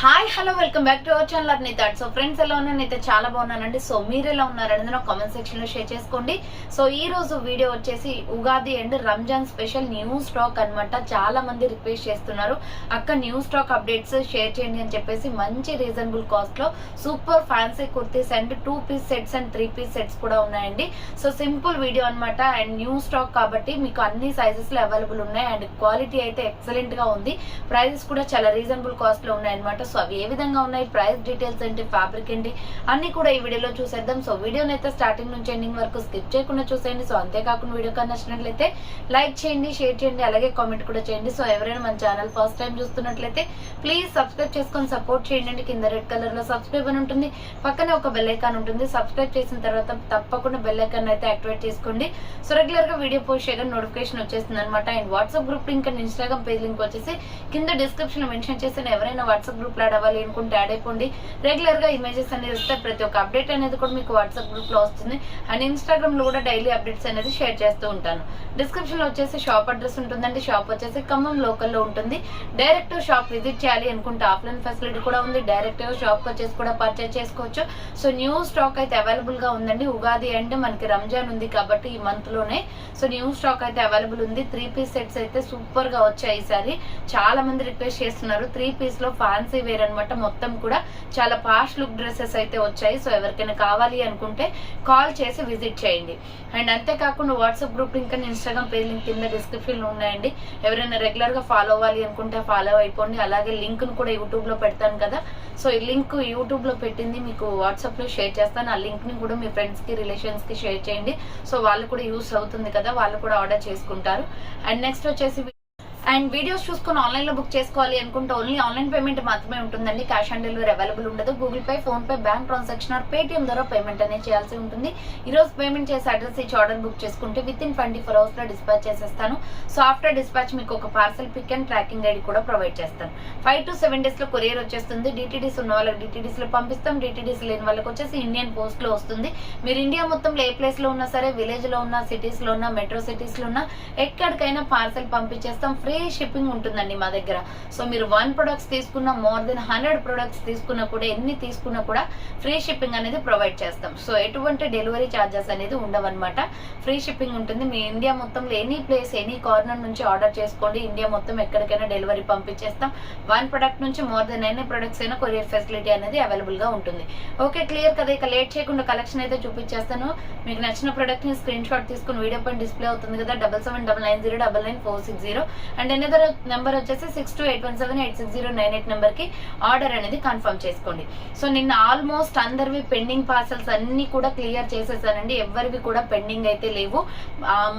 Hi hello welcome back to our channel Arnitha. So friends ఎలా ఉన్నానైతే చాలా బాగున్నానండి. సో మీరు ఎలా ఉన్నారనేది నాకు కామెంట్ సెక్షన్ లో షేర్ చేసుకోండి. సో ఈ రోజు వీడియో వచ్చేసి Ugadi and Ramzan special new stock అన్నమాట. చాలా మంది రిక్వెస్ట్ చేస్తున్నారు, అక్క న్యూ స్టాక్ అప్డేట్స్ షేర్ చేయండి అని చెప్పేసి. మంచి రీజనబుల్ కాస్ట్ లో super fancy kurtis and 2 piece sets and 3 piece sets కూడా ఉన్నాయండి. సో సింపుల్ వీడియో అన్నమాట. అండ్ న్యూ స్టాక్ కాబట్టి మీకు అన్ని సైజెస్ లో అవైలబుల్ ఉన్నాయి. అండ్ క్వాలిటీ అయితే ఎక్సలెంట్ గా ఉంది. ప్రైజెస్ కూడా చాలా రీజనబుల్ కాస్ట్ లో ఉన్నాయి అనమాట. సో అవి ఏ విధంగా ఉన్నాయి, ప్రైస్ డీటెయిల్స్ ఏంటి, ఫ్యాబ్రిక్ ఏంటి అన్ని కూడా ఈ వీడియోలో చూసేద్దాం. సో వీడియోని అయితే స్టార్టింగ్ నుంచి ఎండింగ్ వరకు స్కిప్ చేయకుండా చూసేయండి. సో అంతేకాకుండా వీడియో కన్నా నచ్చినట్లయితే లైక్ చేయండి, షేర్ చేయండి, అలాగే కామెంట్ కూడా చేయండి. సో ఎవరైనా మన ఛానల్ ఫస్ట్ టైం చూస్తున్నట్లయితే ప్లీజ్ సబ్స్క్రైబ్ చేసుకొని సపోర్ట్ చేయండి. కింద రెడ్ కలర్ లో సబ్స్క్రైబ్ అని ఉంటుంది, పక్కనే ఒక బెల్ ఐకాన్ ఉంటుంది. సబ్స్క్రైబ్ చేసిన తర్వాత తప్పకుండా బెల్ ఐకాన్ అయితే యాక్టివేట్ చేసుకోండి. సో రెగ్యులర్ గా వీడియో పోస్ట్ చేయగా నోటిఫికేషన్ వచ్చేస్తుంది అనమాట. And WhatsApp group link and Instagram page link వచ్చేసి కింద డిస్క్రిప్షన్ లో మెన్షన్ చేసిన ఎవరైనా వాట్సాప్ గ్రూప్ లో యాడ్ అవ్వాలి అనుకుంటే యాడ్ అయిపోండి. రెగ్యులర్ గా ఇమేజెస్ అనేది వస్తే ప్రతి ఒక్క అప్డేట్ అనేది కూడా మీకు వాట్సాప్ గ్రూప్ లో వస్తుంది. అండ్ ఇన్స్టాగ్రామ్ లో కూడా డైలీ అప్డేట్స్ అనేది షేర్ చేస్తూ ఉంటాను. డిస్క్రిప్షన్ లో వచ్చేసి షాప్ అడ్రస్ ఉంటుందండి. షాప్ వచ్చేసి ఖమ్మం లోకల్ లో ఉంటుంది. డైరెక్ట్ షాప్ విజిట్ చేయాలి అనుకుంటే ఆఫ్లైన్ ఫెసిలిటీ కూడా ఉంది. డైరెక్ట్ షాప్ వచ్చేసి కూడా పర్చేస్ చేసుకోవచ్చు. సో న్యూ స్టాక్ అయితే అవైలబుల్ గా ఉందండి. ఉగాది అంటే మనకి రంజాన్ ఉంది కాబట్టి ఈ మంత్ లోనే సో న్యూ స్టాక్ అయితే అవైలబుల్ ఉంది. 3 పీస్ సెట్స్ అయితే సూపర్ గా వచ్చాయి ఈసారి. చాలా మంది రిక్వెస్ట్ చేస్తున్నారు. 3 పీస్ లో ఫ్యాన్సీ వేర్ అనమాట. మొత్తం కూడా చాలా పాష్ లుక్ డ్రెస్సెస్ అయితే వచ్చాయి. సో ఎవరికైనా కావాలి అనుకుంటే కాల్ చేసి విజిట్ చేయండి. అండ్ అంతేకాకుండా WhatsApp group link and Instagram page link కింద డిస్క్రిప్షన్ లో ఉన్నాయండి. ఎవరైనా రెగ్యులర్ గా ఫాలో అవ్వాలి అనుకుంటే ఫాలో అయిపోండి. అలాగే లింక్ ను కూడా యూట్యూబ్ లో పెడతాను కదా. సో ఈ లింక్ యూట్యూబ్ లో పెట్టింది మీకు వాట్సాప్ లో షేర్ చేస్తాను. ఆ లింక్ ని కూడా మీ ఫ్రెండ్స్ కి రిలేషన్స్ కి షేర్ చేయండి. సో వాళ్ళు కూడా యూస్ అవుతుంది కదా, వాళ్ళు కూడా ఆర్డర్ చేసుకుంటారు. అండ్ నెక్స్ట్ వచ్చేసి అండ్ వీడియోస్ చూసుకుని ఆన్లైన్ లో బుక్ చేసుకోవాలి అనుకుంటే ఓన్లీ ఆన్లైన్ పేమెంట్ మాత్రమే ఉంటుందండి. క్యాష్ ఆన్ డెలివరీ అవైలబుల్ ఉండదు. Google pay, phone pay, bank transaction are Paytm ద్వారా పేమెంట్ అనేది చేయాల్సి ఉంటుంది. ఈ రోజు పేమెంట్ చేసి అడ్రస్ ఇచ్చి ఆర్డర్ బుక్ చేసుకుంటే విత్ ఇన్ 24 hours లో డిస్పాచ్ చేసేస్తాను. సో ఆఫ్టర్ డిస్పాచ్ మీకు ఒక parcel pick and tracking ID కూడా ప్రొవైడ్ చేస్తాను. 5 to 7 days లో కొరియర్ వచ్చేస్తుంది. డిటిడిస్ ఉన్న వాళ్ళకి డిటిడిస్ లో పంపిస్తాం. డిటిడిస్ లేని వాళ్ళకి వచ్చేసి ఇండియన్ పోస్ట్ లో వస్తుంది. మీరు ఇండియా మొత్తంలో ఏ ప్లేస్ లో ఉన్నా సరే, విలేజ్ లో ఉన్నా, సిటీస్ లో ఉన్నా, మెట్రో సిటీస్ లో ఉన్నా, ఎక్కడికైనా పార్సల్ పంపించేస్తాం. ఫ్రీ షిప్పింగ్ ఉంటుందండి మా దగ్గర. సో మీరు 1 products తీసుకున్నా, మోర్ దెన్ 100 products తీసుకున్నా కూడా, ఎన్ని తీసుకున్నా కూడా ఫ్రీ షిప్పింగ్ అనేది ప్రొవైడ్ చేస్తాం. సో ఎటువంటి డెలివరీ ఛార్జెస్ అనేది ఉండవన్నమాట. ఫ్రీ షిప్పింగ్ ఉంటుంది. మీ ఇండియా మొత్తంలో ఎనీ ప్లేస్, ఎనీ కార్నర్ నుంచి ఆర్డర్ చేసుకోండి. ఇండియా మొత్తం ఎక్కడికైనా డెలివరీ పంపించేస్తాం. 1 product నుంచి మోర్ దెన్ ఎన్ని ప్రొడక్ట్స్ అయినా కొరియర్ ఫెసిలిటీ అనేది అవైలబుల్ గా ఉంటుంది. ఓకే, క్లియర్ కదా. ఇక లేట్ చేయకుండా కలెక్షన్ అయితే చూపించేస్తాను. మీకు నచ్చిన ప్రొడక్ట్ ని స్క్రీన్ షాట్ తీసుకుని వీడియో పైన డిస్ప్లే అవుతుంది కదా, 7799099460 అండ్ ఎనదర్ నెంబర్ వచ్చేసి 6281786098 నెంబర్ కి ఆర్డర్ అనేది కన్ఫర్మ్ చేసుకోండి. సో నిన్న ఆల్మోస్ట్ అందరివి పెండింగ్ పార్సల్స్ అన్ని కూడా క్లియర్ చేసేసానండి. ఎవరివి కూడా పెండింగ్ అయితే లేవు.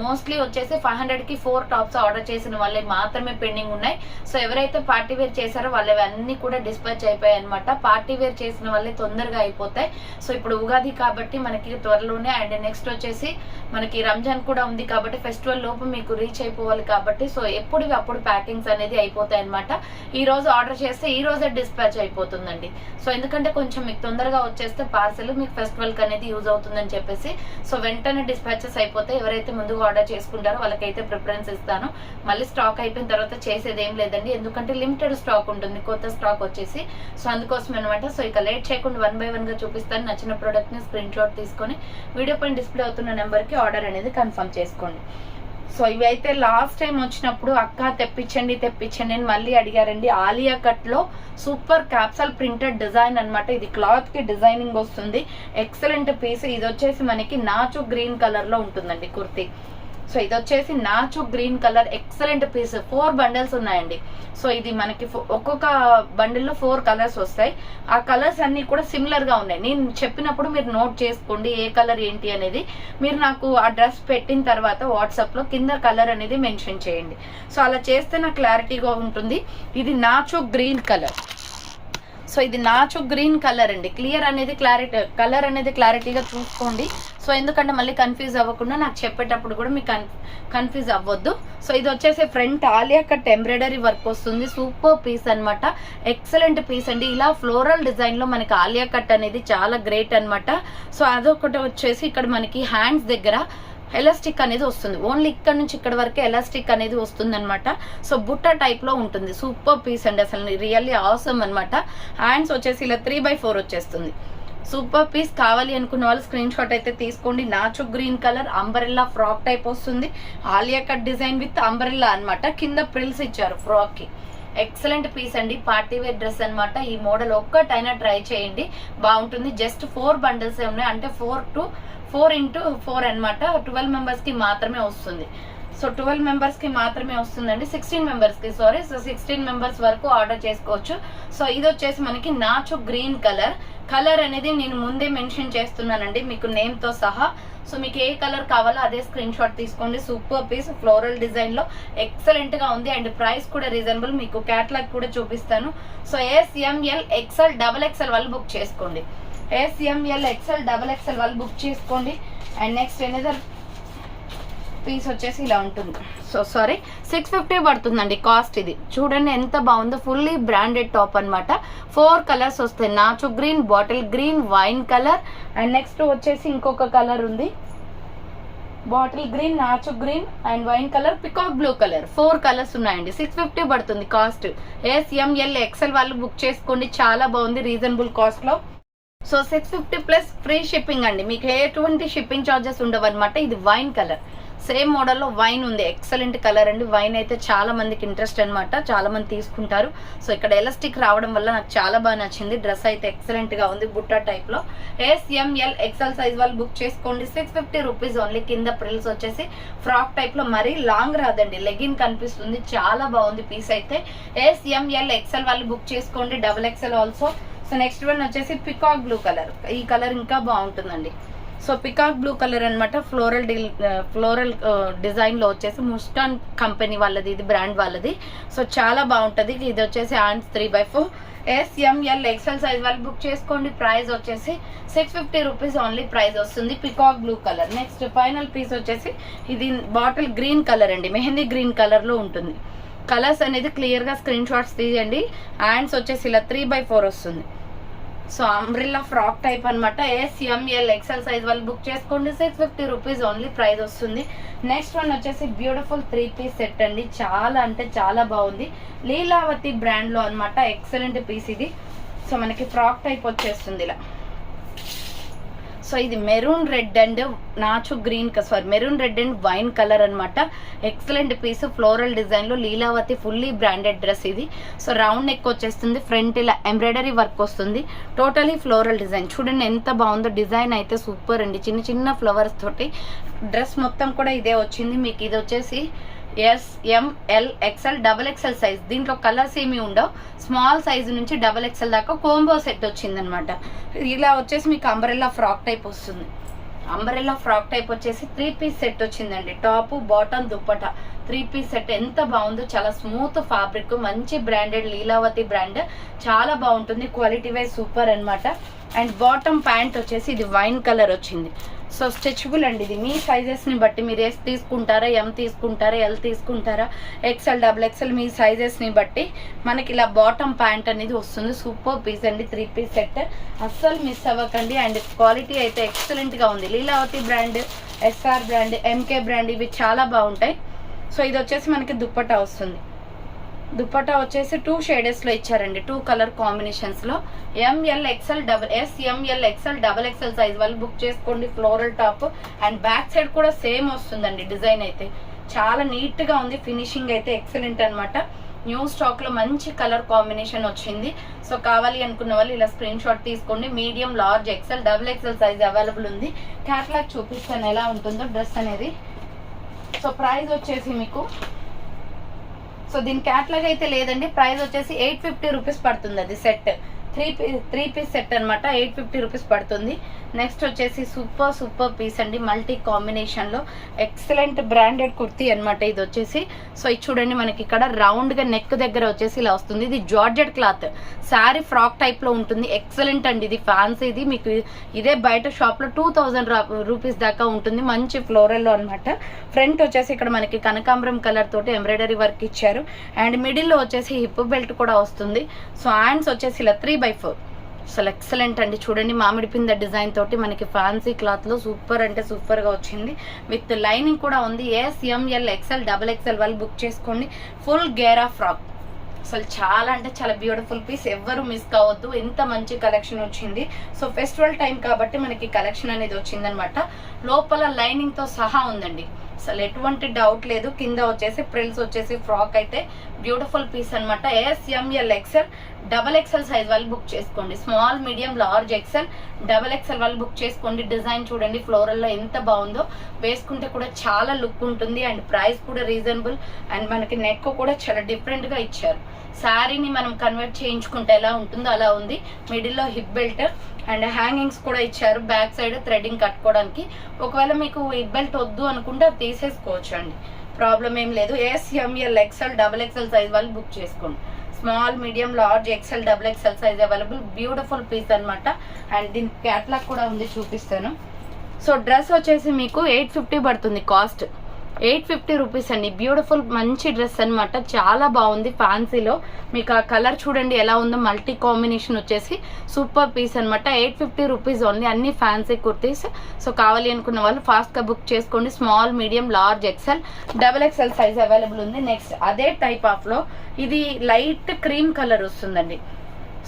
మోస్ట్లీ వచ్చేసి 500 కి 4 టాప్స్ ఆర్డర్ చేసిన వాళ్ళే మాత్రమే పెండింగ్ ఉన్నాయి. సో ఎవరైతే పార్టీ వేర్ చేశారో వాళ్ళవి అన్ని కూడా డిస్పాచ్ అయిపోయాయి అనమాట. పార్టీ వేర్ చేసిన వాళ్ళే తొందరగా అయిపోతాయి. సో ఇప్పుడు ఉగాది కాబట్టి మనకి త్వరలోనే, అండ్ నెక్స్ట్ వచ్చేసి మనకి రంజాన్ కూడా ఉంది కాబట్టి ఫెస్టివల్ లోపు మీకు రీచ్ అయిపోవాలి కాబట్టి సో ఎప్పుడువి అప్పుడు ప్యాకింగ్స్ అనేది అయిపోతాయి అనమాట. ఈ రోజు ఆర్డర్ చేస్తే ఈ రోజే డిస్పాచ్ అయిపోతుందండి. సో ఎందుకంటే కొంచెం మీకు తొందరగా వచ్చేస్తే పార్సల్ మీకు ఫెస్టివల్ కి అనేది యూజ్ అవుతుందని చెప్పేసి సో వెంటనే డిస్పాచెస్ అయిపోతాయి. ఎవరైతే ముందుగా ఆర్డర్ చేసుకుంటారో వాళ్ళకైతే ప్రిఫరెన్స్ ఇస్తాను. మళ్ళీ స్టాక్ అయిపోయిన తర్వాత చేసేది ఏం లేదండి, ఎందుకంటే లిమిటెడ్ స్టాక్ ఉంటుంది, కొత్త స్టాక్ వచ్చేసి. సో అందుకోసం అనమాట. సో ఇక లేట్ చేయకుండా 1 by 1 గా చూపిస్తాను. నచ్చిన ప్రోడక్ట్ ని స్క్రీన్ షాట్ తీసుకొని వీడియో పైన డిస్ప్లే అవుతున్న నెంబర్ కి ఆర్డర్ అనేది కన్ఫర్మ్ చేసుకోండి. సో ఇవి అయితే లాస్ట్ టైం వచ్చినప్పుడు అక్క తెప్పించండి తెప్పించండి అని మళ్ళీ అడిగారండి. ఆలియా కట్ లో సూపర్ క్యాప్సల్ ప్రింటెడ్ డిజైన్ అనమాట. ఇది క్లాత్ కి డిజైనింగ్ వస్తుంది. Excellent piece. ఇది వచ్చేసి మనకి నాచు గ్రీన్ కలర్ లో ఉంటుందండి కుర్తీ. సో ఇది వచ్చేసి నాచు green colour excellent piece. 4 bundles ఉన్నాయండి. సో ఇది మనకి ఒక్కొక్క బండిల్లో 4 కలర్స్ వస్తాయి. ఆ కలర్స్ అన్ని కూడా సిమిలర్ గా ఉన్నాయి. నేను చెప్పినప్పుడు మీరు నోట్ చేసుకోండి ఏ కలర్ ఏంటి అనేది. మీరు నాకు ఆ డ్రెస్ పెట్టిన తర్వాత వాట్సాప్ లో కింద కలర్ అనేది మెన్షన్ చేయండి. సో అలా చేస్తే నాకు క్లారిటీగా ఉంటుంది. ఇది నాచు గ్రీన్ కలర్. సో ఇది నాచు గ్రీన్ కలర్ అండి. కలర్ అనేది క్లారిటీగా చూసుకోండి. సో ఎందుకంటే మళ్ళీ కన్ఫ్యూజ్ అవ్వకుండా నాకు చెప్పేటప్పుడు కూడా మీకు కన్ఫ్యూజ్ అవ్వద్దు. సో ఇది వచ్చేసి front Alia cut embroidery work వస్తుంది. సూపర్ పీస్ అనమాట. ఎక్సలెంట్ పీస్ అండి. ఇలా ఫ్లోరల్ డిజైన్ లో మనకి ఆలియా కట్ అనేది చాలా గ్రేట్ అనమాట. సో అదొకటి వచ్చేసి ఇక్కడ మనకి హ్యాండ్స్ దగ్గర ఎలాస్టిక్ అనేది వస్తుంది. ఓన్లీ ఇక్కడ నుంచి ఇక్కడ వరకే ఎలాస్టిక్ అనేది వస్తుంది అనమాట. సో బుట్ట టైప్ లో ఉంటుంది. సూపర్ పీస్ అండి, అసలు రియల్లీ ఆసమ్ అనమాట. హ్యాండ్స్ వచ్చేసి ఇలా 3/4 వచ్చేస్తుంది. Super piece. కావాలి అనుకున్న వాళ్ళు స్క్రీన్ షాట్ అయితే తీసుకోండి. నాచు green colour umbrella frock type వస్తుంది. Alia cut design with umbrella అనమాట. కింద ప్రిల్స్ ఇచ్చారు ఫ్రాక్ కి. ఎక్సలెంట్ పీస్ అండి, పార్టీ వేర్ డ్రెస్ అనమాట. ఈ మోడల్ ఒక్కటైనా ట్రై చేయండి, బాగుంటుంది. జస్ట్ 4 బండిల్స్ ఉన్నాయి, అంటే 4x4 అనమాట. 12 మెంబర్స్ కి మాత్రమే వస్తుంది. సో 12 మెంబర్స్ కి మాత్రమే వస్తుందండి, 16 మెంబర్స్ కి సారీ. సో 16 మెంబర్స్ వరకు ఆర్డర్ చేసుకోవచ్చు. సో ఇది వచ్చేసి మనకి నాచు గ్రీన్ కలర్ అనేది నేను ముందే మెన్షన్ చేస్తున్నానండి మీకు నేమ్ తో సహా. సో మీకు ఏ కలర్ కావాలో అదే స్క్రీన్ షాట్ తీసుకోండి. సూపర్ పీస్, ఫ్లోరల్ డిజైన్ లో ఎక్సలెంట్ గా ఉంది. అండ్ ప్రైస్ కూడా రీజనబుల్. మీకు క్యాటలాగ్ కూడా చూపిస్తాను. సో SML XL XXL వాళ్ళు బుక్ చేసుకోండి. SML XL XXL వాళ్ళు బుక్ చేసుకోండి. అండ్ నెక్స్ట్ ఎనదర్ పీస్ వచ్చేసి ఇలా ఉంటుంది. సో సారీ 650 పడుతుందండి కాస్ట్. ఇది చూడండి ఎంత బాగుందో, ఫుల్లీ బ్రాండెడ్ టాప్ అనమాట. 4 కలర్స్ వస్తాయి. నాచు green, bottle green, wine colour, and next వచ్చేసి ఇంకొక కలర్ ఉంది. బాటిల్ గ్రీన్, నాచు green and wine colour, peacock blue colour. 4 colours ఉన్నాయండి. 650 పడుతుంది కాస్ట్. SML XL వాళ్ళు బుక్ చేసుకోండి. చాలా బాగుంది, రీజనబుల్ కాస్ట్ లో. సో 650 ప్లస్ ఫ్రీ షిప్పింగ్ అండి. మీకు ఎటువంటి షిప్పింగ్ చార్జెస్ ఉండవు అనమాట. ఇది వైన్ కలర్, సేమ్ మోడల్లో వైన్ ఉంది. ఎక్సలెంట్ కలర్ అండి. వైన్ అయితే చాలా మందికి ఇంట్రెస్ట్ అనమాట, చాలా మంది తీసుకుంటారు. సో ఇక్కడ ఎలాస్టిక్ రావడం వల్ల నాకు చాలా బాగా నచ్చింది. డ్రెస్ అయితే ఎక్సలెంట్ గా ఉంది, బుట్టా టైప్ లో. SML XL సైజ్ వాళ్ళు బుక్ చేసుకోండి. 650 రూపీస్ ఓన్లీ. కింద ప్రిల్స్ వచ్చేసి ఫ్రాక్ టైప్ లో, మరీ లాంగ్ రాదండి, లెగిన్ కనిపిస్తుంది. చాలా బాగుంది పీస్ అయితే. SML XL వాళ్ళు బుక్ చేసుకోండి. XXL also. So next one వచ్చేసి పికాక్ బ్లూ కలర్. ఈ కలర్ ఇంకా బాగుంటుందండి. సో పికాక్ బ్లూ కలర్ అనమాట. ఫ్లోరల్ డిజైన్ లో వచ్చేసి ముస్టాన్ కంపెనీ వాళ్ళది, ఇది బ్రాండ్ వాళ్ళది. సో చాలా బాగుంటది. ఇది వచ్చేసి హ్యాండ్స్ 3/4. SML XL సైజ్ వాళ్ళు బుక్ చేసుకోండి. ప్రైస్ వచ్చేసి 650 రూపీస్ ఓన్లీ ప్రైస్ వస్తుంది. Peacock blue colour. Next final piece వచ్చేసి ఇది బాటిల్ గ్రీన్ కలర్ అండి, మెహందీ గ్రీన్ కలర్ లో ఉంటుంది. కలర్స్ అనేది క్లియర్ గా స్క్రీన్ షాట్స్ తీయండి. హ్యాండ్స్ వచ్చేసి ఇలా 3/4 వస్తుంది. సో అంబ్రిల్లా ఫ్రాక్ టైప్ అనమాట. SML XL సైజ్ వాళ్ళు బుక్ చేసుకోండి. 650 రూపీస్ ఓన్లీ ప్రైస్ వస్తుంది. నెక్స్ట్ వన్ వచ్చేసి బ్యూటిఫుల్ 3 పీస్ సెట్ అండి. చాలా అంటే చాలా బాగుంది. లీలావతి బ్రాండ్ లో అనమాట. ఎక్సలెంట్ పీస్ ఇది. సో మనకి ఫ్రాక్ టైప్ వచ్చేస్తుంది ఇలా. సో ఇది మెరూన్ రెడ్ అండ్ నాచు green maroon red and wine colour అనమాట. ఎక్సలెంట్ పీస్, ఫ్లోరల్ డిజైన్ లో లీలావతి ఫుల్లీ బ్రాండెడ్ డ్రెస్ ఇది. సో రౌండ్ నెక్ వచ్చేస్తుంది, ఫ్రంట్ ఇలా ఎంబ్రాయిడరీ వర్క్ వస్తుంది. Totally floral design. చూడండి ఎంత బాగుందో, డిజైన్ అయితే సూపర్ అండి. చిన్న చిన్న ఫ్లవర్స్ తోటి డ్రెస్ మొత్తం కూడా ఇదే వచ్చింది. మీకు ఇది వచ్చేసి SML XL XXL సైజ్. దీంట్లో కలర్స్ ఏమి ఉండవు. స్మాల్ సైజ్ నుంచి XXL దాకా కోంబో సెట్ వచ్చింది అనమాట. ఇలా వచ్చేసి మీకు అంబరెల్లా ఫ్రాక్ టైప్ వస్తుంది. అంబరెల్లా ఫ్రాక్ టైప్ వచ్చేసి 3 పీస్ సెట్ వచ్చిందండి. Top, bottom, dupatta 3 piece set. ఎంత బాగుందో, చాలా స్మూత్ ఫ్యాబ్రిక్, మంచి బ్రాండెడ్ లీలావతి బ్రాండ్. చాలా బాగుంటుంది, క్వాలిటీ వైజ్ సూపర్ అనమాట. అండ్ బాటమ్ ప్యాంట్ వచ్చేసి ఇది వైన్ కలర్ వచ్చింది. సో స్ట్రెచబుల్ అండి. ఇది మీ సైజెస్ ని బట్టి మీరు S తీసుకుంటారా, M తీసుకుంటారా, L తీసుకుంటారా, XL XXL మీ సైజెస్ ని బట్టి మనకి ఇలా బాటమ్ ప్యాంట్ అనేది వస్తుంది. సూపర్ పీస్ అండి. 3 పీస్ సెట్ అస్సలు మిస్ అవ్వకండి. అండ్ క్వాలిటీ అయితే ఎక్సలెంట్ గా ఉంది. Leelavathi brand, SR brand, MK brand ఇవి చాలా బాగుంటాయి. సో ఇది వచ్చేసి మనకి దుప్పట్టా వస్తుంది. దుప్పట్టా వచ్చేసి 2 షేడెస్ లో ఇచ్చారండి, 2 కలర్ కాంబినేషన్స్ లో. SML XL XXL సైజ్ వాళ్ళు బుక్ చేసుకోండి. Floral top and back side కూడా సేమ్ వస్తుందండి. డిజైన్ అయితే చాలా నీట్ గా ఉంది. ఫినిషింగ్ అయితే ఎక్సలెంట్ అనమాట. న్యూ స్టాక్ లో మంచి కలర్ కాంబినేషన్ వచ్చింది. సో కావాలి అనుకున్న వాళ్ళు ఇలా స్క్రీన్ షాట్ తీసుకోండి. Medium, large, XL XXL size available ఉంది. క్యాటలాగ్ చూపిస్తాను ఎలా ఉంటుందో డ్రెస్ అనేది. సో ప్రైస్ వచ్చేసి మీకు, సో దీని క్యాటలాగ్ అయితే లేదండి. ప్రైస్ వచ్చేసి 850 రూపీస్ పడుతుంది. అది సెట్ 3 పీస్ సెట్ అనమాట. 850 రూపీస్ పడుతుంది. నెక్స్ట్ వచ్చేసి సూపర్ పీస్ అండి, మల్టీ కాంబినేషన్ లో ఎక్సలెంట్ బ్రాండెడ్ కుర్తీ అనమాట. ఇది వచ్చేసి సో ఇది చూడండి, మనకి ఇక్కడ రౌండ్ గా నెక్ దగ్గర వచ్చేసి ఇలా వస్తుంది. ఇది georgette cloth, sari frock type లో ఉంటుంది. ఎక్సలెంట్ అండి. ఇది ఫ్యాన్సీ. ఇది మీకు ఇదే బయట షాప్ లో 2000 రూపీస్ దాకా ఉంటుంది. మంచి ఫ్లోరల్ లో అనమాట. ఫ్రంట్ వచ్చేసి ఇక్కడ మనకి కనకాంబరం కలర్ తోటి ఎంబ్రాయిడరీ వర్క్ ఇచ్చారు. అండ్ మిడిల్ లో వచ్చేసి హిప్ బెల్ట్ కూడా వస్తుంది. సో హ్యాండ్స్ వచ్చేసి ఇలా 3/4. అసలు ఎక్సలెంట్ అండి. చూడండి మామిడి పింద డిజైన్ తోటి మనకి ఫ్యాన్సీ క్లాత్ లో సూపర్ అంటే సూపర్ గా వచ్చింది. విత్ లైనింగ్ కూడా ఉంది. SML XL XXL వాళ్ళు బుక్ చేసుకోండి. ఫుల్ గేరా ఫ్రాక్. అసలు చాలా అంటే చాలా బ్యూటిఫుల్ పీస్. ఎవ్వరు మిస్ కావద్దు. ఎంత మంచి కలెక్షన్ వచ్చింది. సో ఫెస్టివల్ టైం కాబట్టి మనకి కలెక్షన్ అనేది వచ్చింది అనమాట. లోపల లైనింగ్ తో సహా ఉందండి. అసలు ఎటువంటి డౌట్ లేదు. కింద వచ్చేసి ప్రిల్స్ వచ్చేసి ఫ్రాక్ అయితే బ్యూటిఫుల్ పీస్ అనమాట. SML XL XXL సైజ్ వాళ్ళు బుక్ చేసుకోండి. Small medium large XL XXL వాళ్ళు బుక్ చేసుకోండి. డిజైన్ చూడండి ఫ్లోరల్ లో ఎంత బాగుందో. వేసుకుంటే కూడా చాలా లుక్ ఉంటుంది. అండ్ ప్రైస్ కూడా రీజనబుల్. అండ్ మనకి నెక్ కూడా చాలా డిఫరెంట్ గా ఇచ్చారు. శారీని మనం కన్వర్ట్ చేయించుకుంటే ఎలా ఉంటుందో అలా ఉంది. మిడిల్ లో హిప్ బెల్ట్ అండ్ హ్యాంగింగ్స్ కూడా ఇచ్చారు. బ్యాక్ సైడ్ థ్రెడింగ్ కట్టుకోవడానికి. ఒకవేళ మీకు హిప్ బెల్ట్ వద్దు అనుకుంటే అది తీసేసుకోవచ్చు అండి. ప్రాబ్లం ఏం లేదు. SML XL XXL సైజ్ వాళ్ళు బుక్ చేసుకోండి. Small medium large XL XXL size available. Beautiful piece అనమాట. అండ్ దీని క్యాట్లాగ్ కూడా ఉంది, చూపిస్తాను. సో డ్రెస్ వచ్చేసి మీకు 850 పడుతుంది కాస్ట్. 850 రూపీస్ అండి. బ్యూటిఫుల్ మంచి డ్రెస్ అనమాట. చాలా బాగుంది. ఫ్యాన్సీలో మీకు ఆ కలర్ చూడండి ఎలా ఉందో. మల్టీ కాంబినేషన్ వచ్చేసి సూపర్ పీస్ అనమాట. 850 రూపీస్ ఓన్లీ. అన్ని ఫ్యాన్సీ కుర్తీస్. సో కావాలి అనుకున్న వాళ్ళు ఫాస్ట్ గా బుక్ చేసుకోండి. Small medium large XL XXL size available ఉంది. నెక్స్ట్ అదే టైప్ ఆఫ్ లో ఇది లైట్ క్రీమ్ కలర్ వస్తుందండి.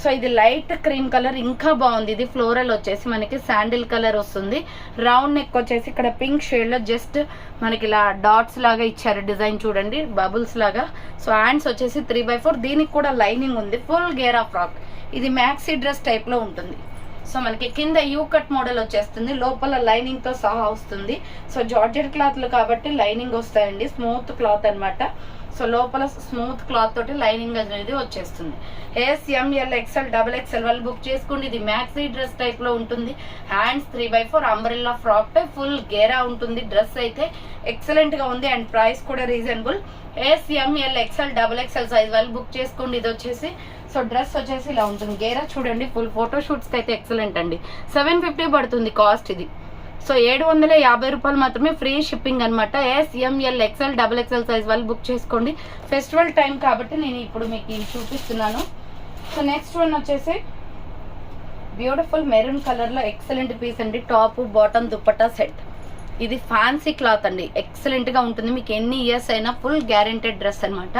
సో ఇది లైట్ క్రీమ్ కలర్ ఇంకా బాగుంది. ఇది ఫ్లోరల్ వచ్చేసి మనకి శాండిల్ కలర్ వస్తుంది. రౌండ్ నెక్ వచ్చేసి ఇక్కడ పింక్ షేడ్ లో జస్ట్ మనకి ఇలా డాట్స్ లాగా ఇచ్చారు. డిజైన్ చూడండి బబుల్స్ లాగా. సో హ్యాండ్స్ వచ్చేసి 3/4. దీనికి కూడా లైనింగ్ ఉంది. ఫుల్ గేరా ఫ్రాక్. ఇది మ్యాక్సీ డ్రెస్ టైప్ లో ఉంటుంది. సో మనకి కింద యూ కట్ మోడల్ వచ్చేస్తుంది. లోపల లైనింగ్ తో సహా వస్తుంది. సో జార్జెట్ క్లాత్లు కాబట్టి లైనింగ్ వస్తాయండి. స్మూత్ క్లాత్ అనమాట. సో లోపల స్మూత్ క్లాత్ తోటి లైనింగ్ అనేది వచ్చేస్తుంది. SML XL XXL వాళ్ళు బుక్ చేసుకోండి. ఇది మ్యాక్సీ డ్రెస్ టైప్ లో ఉంటుంది. Hands 3/4 umbrella frock type. Full గేరా ఉంటుంది. డ్రెస్ అయితే ఎక్సలెంట్ గా ఉంది. అండ్ ప్రైస్ కూడా reasonable. SML XL XXL size వాళ్ళు బుక్ చేసుకోండి. ఇది వచ్చేసి సో డ్రెస్ వచ్చేసి ఇలా ఉంటుంది. గేరా చూడండి. ఫుల్ ఫోటో షూట్స్ కి అయితే ఎక్సలెంట్ అండి. 750 పడుతుంది కాస్ట్ ఇది. సో 750 రూపాయలు మాత్రమే. ఫ్రీ షిప్పింగ్ అనమాట. SML XL XXL సైజ్ వాళ్ళు బుక్ చేసుకోండి. ఫెస్టివల్ టైం కాబట్టి నేను ఇప్పుడు మీకు ఇది చూపిస్తున్నాను. సో నెక్స్ట్ వన్ వచ్చేసి బ్యూటిఫుల్ మెరూన్ కలర్ లో ఎక్సలెంట్ పీస్ అండి. Top bottom dupatta set. ఇది ఫ్యాన్సీ క్లాత్ అండి. ఎక్సలెంట్ గా ఉంటుంది. మీకు ఎన్ని ఇయర్స్ అయినా ఫుల్ గ్యారెంటెడ్ డ్రెస్ అనమాట.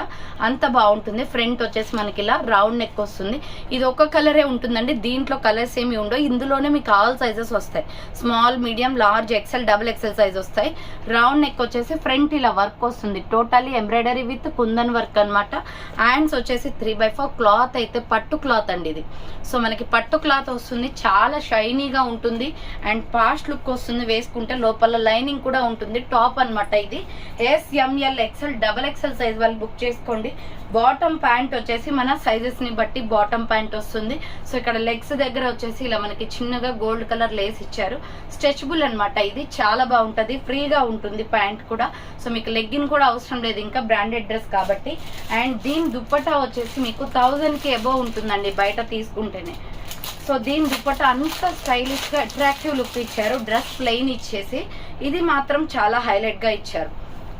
అంత బాగుంటుంది. ఫ్రంట్ వచ్చేసి మనకి ఇలా రౌండ్ నెక్ వస్తుంది. ఇది ఒక కలరే ఉంటుందండి. దీంట్లో కలర్స్ ఏమి ఉండవు. ఇందులోనే మీకు ఆల్ సైజెస్ వస్తాయి. Small medium large XL XXL size వస్తాయి. రౌండ్ నెక్ వచ్చేసి ఫ్రంట్ ఇలా వర్క్ వస్తుంది. Totally embroidery with kundan work అనమాట. హ్యాండ్స్ వచ్చేసి 3/4. క్లాత్ అయితే పట్టు క్లాత్ అండి ఇది. సో మనకి పట్టు క్లాత్ వస్తుంది. చాలా షైనీగా ఉంటుంది. అండ్ పాస్ట్ లుక్ వస్తుంది వేసుకుంటే. లోపల లైనింగ్ కూడా ఉంటుంది. టాప్ అనమాట ఇది. SML XL XXL సైజ్ వాళ్ళు బుక్ చేసుకోండి. బాటమ్ ప్యాంట్ వచ్చేసి మన సైజెస్ ని బట్టి బాటమ్ ప్యాంట్ వస్తుంది. సో ఇక్కడ లెగ్స్ దగ్గర వచ్చేసి ఇలా మనకి చిన్నగా గోల్డ్ కలర్ లేస్ ఇచ్చారు. స్ట్రెచబుల్ అనమాట. ఇది చాలా బాగుంటది. ఫ్రీగా ఉంటుంది ప్యాంట్ కూడా. సో మీకు లెగ్గిన్ కూడా అవసరం లేదు. ఇంకా బ్రాండెడ్ డ్రెస్ కాబట్టి. అండ్ దీని దుప్పట్టా వచ్చేసి మీకు 1000 కి అబోవ్ ఉంటుందండి బయట తీసుకుంటేనే. సో దీని దుపట్టా అంత స్టైలిష్ గా అట్రాక్టివ్ లుక్ ఇచ్చారు. డ్రెస్ ప్లెయిన్ ఇచ్చేసి ఇది మాత్రం చాలా హైలైట్ గా ఇచ్చారు.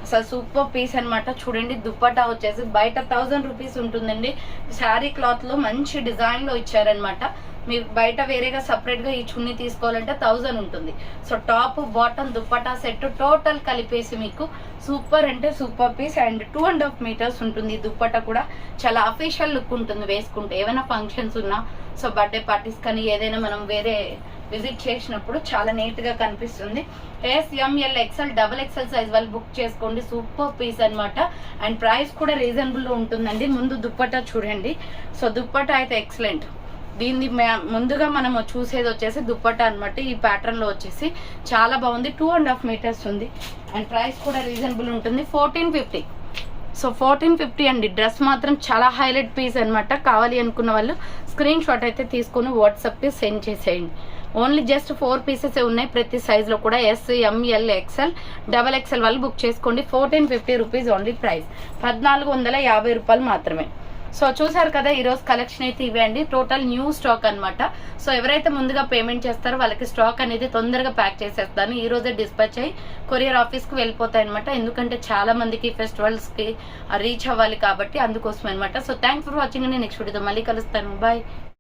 అసలు సూపర్ పీస్ అనమాట. చూడండి దుపట్టా వచ్చేసి బయట 1000 రూపీస్ ఉంటుందండి. శారీ క్లాత్ లో మంచి డిజైన్ లో ఇచ్చారనమాట. మీరు బయట వేరేగా సపరేట్ గా ఈ చున్నీ తీసుకోవాలంటే 1000 ఉంటుంది. So top bottom dupatta set total కలిపేసి మీకు సూపర్ అంటే సూపర్ పీస్. అండ్ 2.5 మీటర్స్ ఉంటుంది. దుపట్టా కూడా చాలా అఫీషియల్ లుక్ ఉంటుంది వేసుకుంటే. ఏమైనా ఫంక్షన్స్ ఉన్నా, సో బర్త్డే పార్టీస్ కానీ ఏదైనా మనం వేరే విజిట్ చేసినప్పుడు చాలా నీట్ గా కనిపిస్తుంది. SML XL XXL సైజ్ వాళ్ళు బుక్ చేసుకోండి. సూపర్ పీస్ అనమాట. అండ్ ప్రైస్ కూడా రీజనబుల్ లో ఉంటుందండి. ముందు దుపట్టా చూడండి. సో దుపట్టా అయితే ఎక్సలెంట్. దీన్ని ముందుగా మనం చూసేది వచ్చేసి దుపట్టా అనమాట. ఈ ప్యాటర్న్ లో వచ్చేసి చాలా బాగుంది. 2.5 మీటర్స్ ఉంది. అండ్ ప్రైస్ కూడా రీజనబుల్ ఉంటుంది. 1450. సో 1450 అండి. డ్రెస్ మాత్రం చాలా హైలైట్ పీస్ అనమాట. కావాలి అనుకున్న వాళ్ళు స్క్రీన్ షాట్ అయితే తీసుకుని వాట్సాప్ కి సెండ్ చేసేయండి. ఓన్లీ జస్ట్ 4 పీసెస్ ఉన్నాయి ప్రతి సైజ్ లో కూడా. SML XL XXL వాళ్ళు బుక్ చేసుకోండి. 1450 రూపీస్ ఓన్లీ ప్రైస్. 1450 రూపాయలు మాత్రమే. సో చూసారు కదా ఈరోజు కలెక్షన్ అయితే ఇవే అండి. టోటల్ న్యూ స్టాక్ అనమాట. సో ఎవరైతే ముందుగా పేమెంట్ చేస్తారో వాళ్ళకి స్టాక్ అనేది తొందరగా ప్యాక్ చేసేస్తాను. ఈ రోజే డిస్పాచ్ అయ్యి కొరియర్ ఆఫీస్ కు వెళ్ళిపోతాయి అనమాట. ఎందుకంటే చాలా మందికి ఫెస్టివల్స్ కి రీచ్ అవ్వాలి కాబట్టి అందుకోసం అనమాట. So thanks for watching. Next వీడియోతో మళ్ళీ కలుస్తాను. బాయ్.